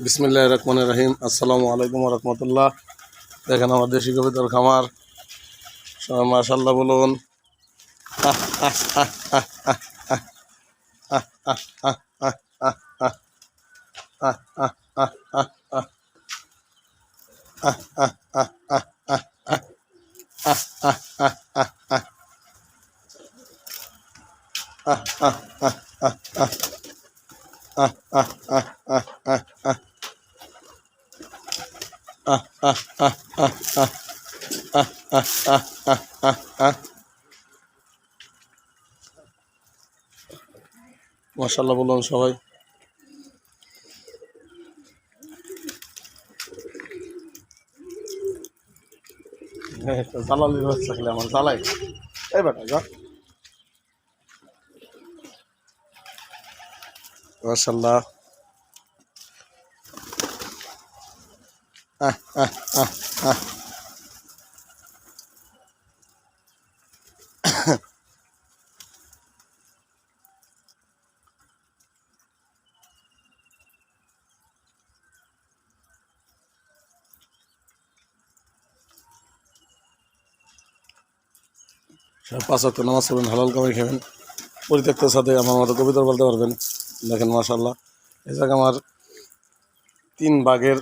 বিসমিল্লাহির রহমানির রহিম। আসসালামু আলাইকুম ওয়া রাহমাতুল্লাহ। দেখেন আমার দেশি কবিতার খামার, সবাই মাশাআল্লাহ বলুন। মাশাআল্লাহ বলুন সবাই। জ্বালালির বাচ্চা খেলে আমার জ্বালাই এই বেটা যা। মাশাআল্লাহ। সব 5 ওয়াক্ত নামাজ পড়বেন, হালাল কামাই খাবেন, পরিত্যক্তের সাথে আমার মতো কবিতা বলতে পারবেন। দেখেন মাশাআল্লাহ, এই জায়গা আমার 3 ভাগের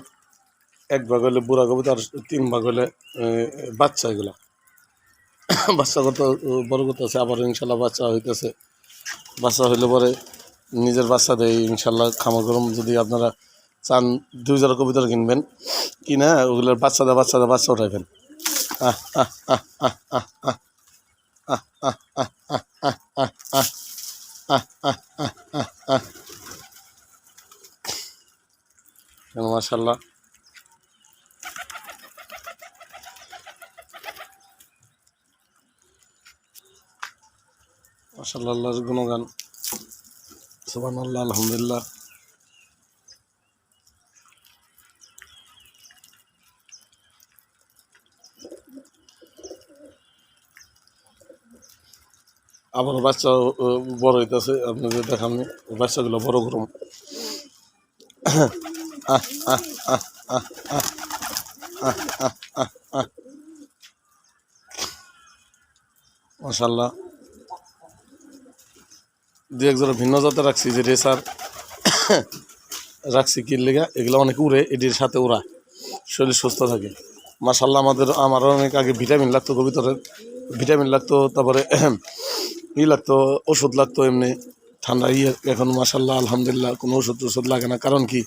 1 ভাগ হলে বুড়া কবিতা, আর 3 ভাগ হলে বাচ্চা। এগুলা বাচ্চা কত বড় করতে আছে, আবার ইনশাল্লাহ বাচ্চা হইতেছে। বাচ্চা হইলে পরে নিজের বাচ্চা দেয় ইনশাল্লাহ। খামা গরম যদি আপনারা চান 2000 কবিতা কিনবেন, কিনা ওগুলোর বাচ্চা উঠাইবেন। মাশাআল্লাহ। মাশাআল্লাহ, আল্লাহর গুণগান, সুবহানাল্লাহ, আলহামদুলিল্লাহ। আবার বাচ্চা বড় হইতেছে, আপনাদের দেখাননি বাচ্চাগুলো বড় গরম। মাশাআল্লাহ। 2-1 জোড়া ভিন্ন জাতের রাখছি, যে রেসার রাখছি কি লেগা, এগুলো অনেক উড়ে, এটির সাথে ওরা শরীর সুস্থ থাকে। মাশাআল্লাহ, আমারও অনেক আগে ভিটামিন লাগতো কবিতরের, ভিটামিন লাগতো, তারপরে লাগতো, ওষুধ লাগতো এমনি ঠান্ডা এখন মাশাআল্লাহ আলহামদুলিল্লাহ কোনো ওষুধ লাগে না। কারণ কি,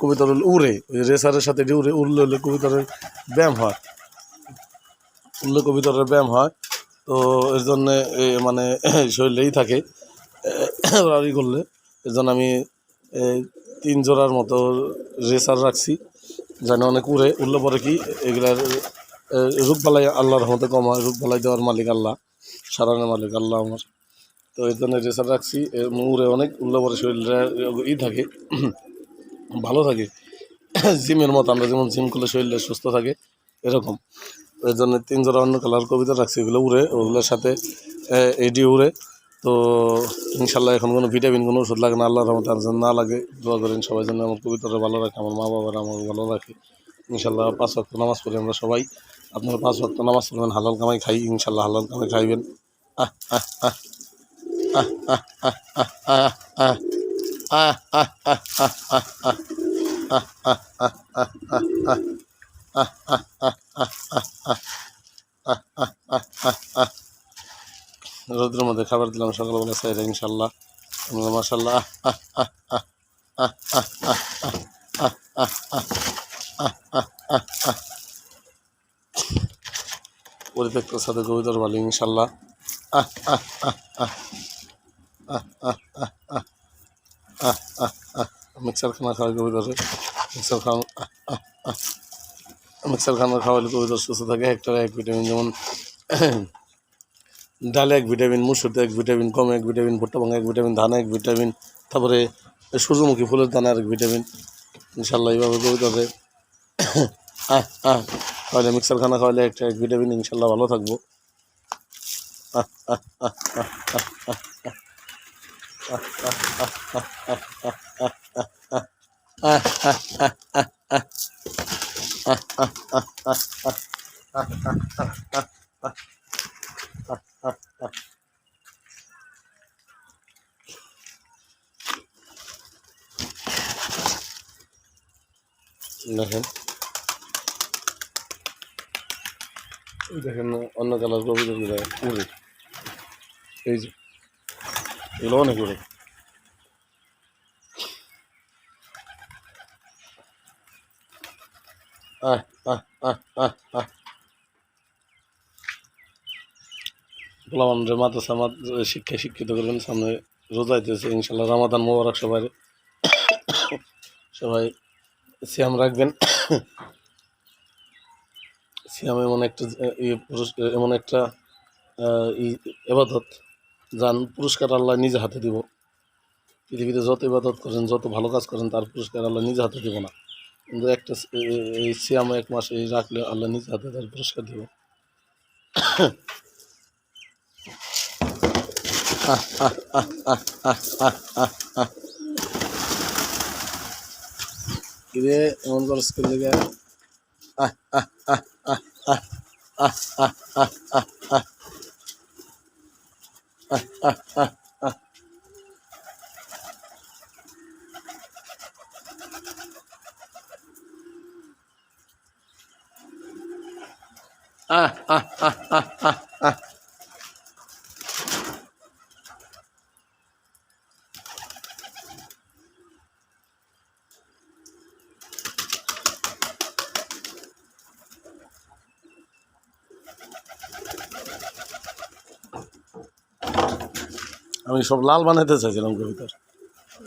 কবিতর উড়ে, ওই রেসারের সাথে উড়ে, উড়লে হলে কবিতরের ব্যায়াম হয়, উড়লে কবিতরের ব্যায়াম হয়। তো এর জন্যে মানে শরীরেই থাকে রাড়ি করলে। এর জন্য আমি 3 জোড়ার মতো রেসার রাখছি, যেন অনেক উড়লে পরে কি এগুলার রোগবালাই আল্লাহর রহমতে কম হয়। রোগবালাই দেওয়ার মালিক আল্লাহ, সারানোর মালিক আল্লাহ আমার। তো এই জন্য রেসার রাখছি, উড়ে অনেক, উড়লে পরে শরীরে থাকে, ভালো থাকে। জিমের মতো, আমরা যেমন জিম করলে শরীরে সুস্থ থাকে, এরকম। এর জন্য 3 জোড়া অন্য কালার কবিতা রাখছি, এগুলো উড়ে, ওগুলোর সাথে এডি উড়ে। তো ইনশাল্লাহ এখন কোনো ভিটামিন, কোনো ওষুধ লাগে না, আল্লাহর রহমতে। আর যেন না লাগে দোয়া করেন সবাই, জন্য আমার কবিতাটা ভালো রাখে, আমার মা বাবারা আমার ভালো রাখে ইনশাল্লাহ। 5 ওয়াক্ত নামাজ পড়ি আমরা সবাই, আপনারা 5 ওয়াক্ত নামাজ পড়বেন, হালাল কামাই খাই ইনশাল্লাহ, হালাল কামাই খাইবেন। আহ আহ আহ আহ আহ আহ আহ আহ রোদ্রের মধ্যে খাবার দিলাম সকালবেলা সাইরা ইনশাল্লাহ, মাশাল্লাহ। পরিত্যক্তের সাথে কবিতার ভালো ইনশাল্লাহ। মিক্সার খানা খাওয়াই কবিতারে, মিক্সার খানা খাওয়ালে কবিতার সুস্থ থাকে। হেক্টরে 1 ভিটামিন, যেমন ডালে 1 ভিটামিন, মুসুরিতে 1 ভিটামিন, গমে 1 ভিটামিন, ভুট্টা ভাঙা 1 ভিটামিন, ধানে 1 ভিটামিন, তারপরে সূর্যমুখী ফুলের দানা 1 ভিটামিন ইনশাল্লাহ। এইভাবে কবিতাতে খাওয়ালে, মিক্সার খানা খাওয়ালে 1 ভিটামিন ইনশাল্লাহ, ভালো থাকবো। আহ আহ আহ আহ আহ আহ আহ আহ দেখেন দেখেন অন্য কালার কবিতা উড়ে এই যে এগুলো অনেক উড়ে আহ আহ আহ আহ আহ গোলামানদের মাদ্রাসা শিক্ষায় শিক্ষিত করবেন সামনে রোজা আইতেছে ইনশাল্লাহ রামাদান মোবারক সবাই সবাই সিয়াম রাখবেন সিয়াম এমন একটা এমন একটা এবাদত যান পুরস্কার আল্লাহ নিজে হাতে দিব পৃথিবীতে যত ইবাদত করেন যত ভালো কাজ করেন তার পুরস্কার আল্লাহ নিজে হাতে দেব না কিন্তু একটা এই সিয়াম এক মাস এই রাখলে আল্লাহ নিজে হাতে তার পুরস্কার দিব কিরে এমন খরচ করে দিকে আমি সব লাল বানাইতে চাইছিলাম কবিতার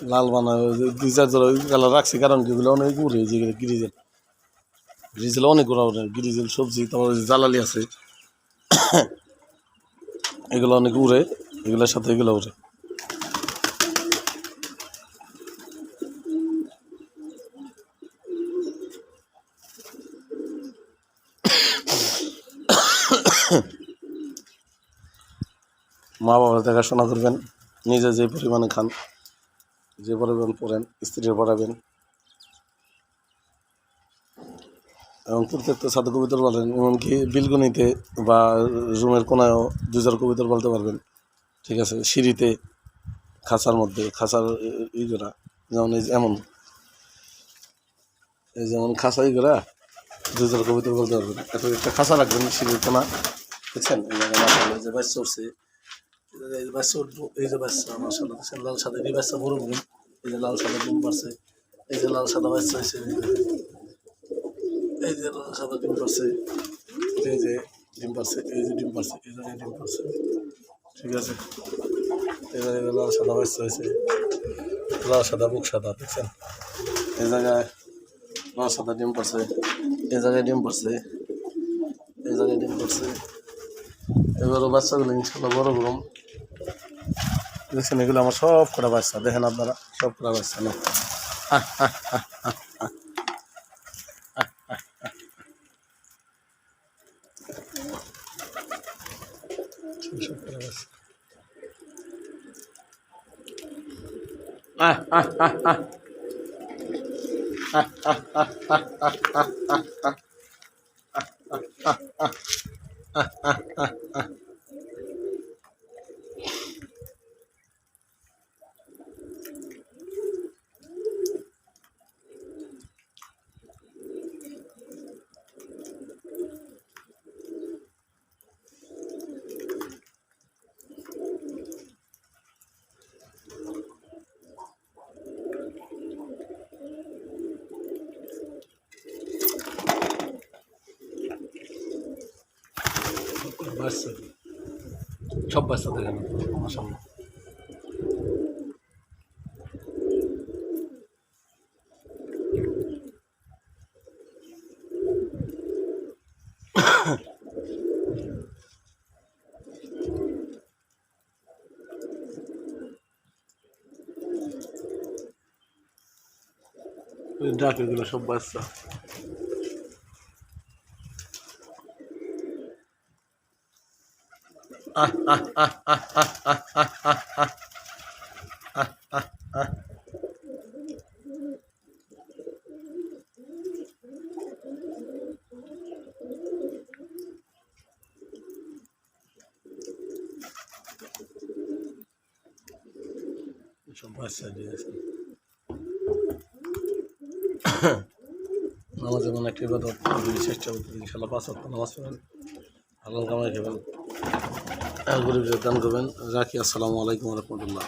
লাল বানায় দুই চার জোড়া কালার রাখছি কারণ কি এগুলো অনেক উড়ে যেগুলো গ্রিজেল গ্রিজেল অনেক ওরা ওঠে গ্রিজেল সবজি তারপর জ্বালালি আছে এগুলো অনেক উড়ে এগুলোর সাথে এগুলো উড়ে মা বাবার দেখাশোনা করবেন নিজে যে পরিমাণে খান যে পরিমাণ পড়েন স্ত্রীর পড়াবেন এবং প্রত্যেকটা ছাত্র কবিতর বলেন এমনকি বিলগুনিতে বা রুমের কোনায়ও দুই চার কবিতর বলতে পারবেন ঠিক আছে সিঁড়িতে খাঁচার মধ্যে খাঁচার ইগুলা যেমন এই এমন এই যেমন খাঁচা ইগুলা দুই চার কবিতর বলতে পারবেন এত একটা খাঁচা রাখবেন সিঁড়ির কোনা দেখছেন এই জায়গায় যে বাচ্চা উঠছে এই যে বাচ্চা উঠবো এই যে বাচ্চা মাসাল্লাহ দেখছেন লাল সাদা এই বাচ্চা বড় বোন এই যে লাল সাদা ডিম পারছে এই যে লাল সাদা বাচ্চা হয়েছে এই যে লাল সাদা ডিম পারছে এই যে ডিম পারছে এই যে ডিম পারছে এই জায়গায় ডিম পারছে ঠিক আছে এই জায়গায় লাল সাদা বাচ্চা হয়েছে লাল সাদা বুক সাদা দেখছেন এই জায়গায় লাল সাদা ডিম পারছে এই জায়গায় ডিম পারছে এই জায়গায় ডিম পারছে এবারও বাচ্চাগুলো ইনশাল্লাহ বড় গরম দেখছেন এগুলো আমার সব কটা বাচ্চা দেখেন আপনারা সব কটা বাচ্চা নেই সব কটা বাচ্চা বাচ্চা সব বাচ্চা দেখেন মাশাআল্লাহ ডাক এগুলো সব বাচ্চা আচ্ছা ঠিক আছে। নামাজ যেমন একটা ইবাদত, যদি চেষ্টা করতে ইনশাল্লাহ 5 ওয়াক্ত নামাজ পড়েন, হালাল কামাই খাবেন, গরিবদের দান করবেন। রাখি, আসসালামু আলাইকুম রহমতুল্লাহ।